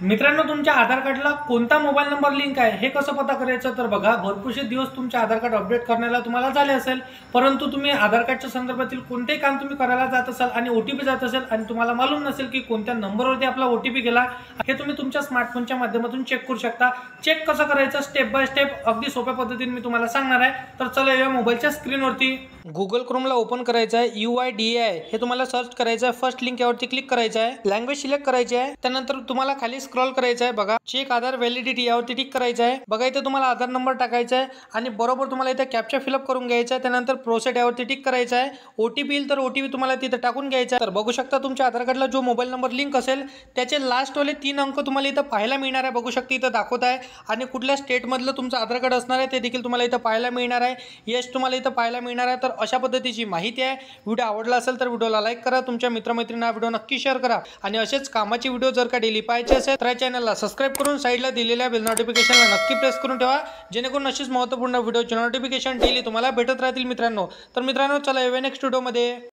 मित्रांनो, तुमच्या आधार कार्डला कोणता मोबाईल नंबर लिंक आहे हे कसं पता करायचं? तर बघा, भरपूरसे दिवस तुमचे आधार कार्ड अपडेट करण्याला तुम्हाला झाले असेल, परंतु तुम्ही आधार कार्डच्या संदर्भातील कोणतेही काम तुम्ही करायला जात असाल आणि ओटीपी जात असेल आणि तुम्हाला मालूम नसेल की कोणत्या नंबरवरती आपला ओटीपी गेला, हे तुम्ही तुमच्या स्मार्टफोनच्या माध्यमातून चेक करू शकता. चेक कसं करायचं स्टेप बाय स्टेप अगदी सोप्या पद्धतीने मी तुम्हाला सांगणार आहे. तर चला या मोबाईलच्या स्क्रीनवरती गुगल क्रोमला ओपन करायचं आहे. UIDAI हे तुम्हाला सर्च करायचं आहे. फर्स्ट लिंक यावरती क्लिक करायचं आहे. लँग्वेज सिलेक्ट करायची आहे. त्यानंतर तुम्हाला खाली स्क्रॉल करायचं आहे. बघा, चेक आधार व्हॅलिडिटी यावरती टिक करायचं आहे. बघा, इथे तुम्हाला आधार नंबर टाकायचा आहे आणि बरोबर तुम्हाला इथे कॅप्चा फिलअप करून घ्यायचा आहे. त्यानंतर प्रोसेड यावरती टिक करायचं आहे. ओटीपी येईल तर ओटीपी तुम्हाला तिथे टाकून घ्यायचा आहे. तर बघू शकता तुमच्या आधार कार्डला जो मोबाईल नंबर लिंक असेल त्याचे लास्ट वाले 3 अंक तुम्हाला इथं पाहायला मिळणार आहे. बघू शकता इथं दाखवत आहे आणि कुठल्या स्टेट मधलं तुमचं आधार कार्ड असणार आहे ते देखील तुम्हाला इथं पाहायला मिळणार आहे. यस तुम्हाला इथं पाहायला मिळणार आहे. तर अशा पद्धतीची माहिती आहे. व्हिडिओ आवडला असेल तर व्हिडिओला लाईक करा. तुमच्या मित्रमैत्रिणींना व्हिडिओ नक्की शेअर करा आणि असेच कामाची व्हिडिओ जर का डेली पाहायचे असेल तर चॅनलला सबस्क्राइब करून साईडला दिलेल्या बेल नोटिफिकेशनला नक्की प्रेस करून ठेवा, जेणेकरून अशीच महत्त्वपूर्ण व्हिडिओची नोटिफिकेशन डेली तुम्हाला भेटत राहतील मित्रांनो. तर मित्रांनो, चला येऊया नेक्स्ट व्हिडिओमध्ये.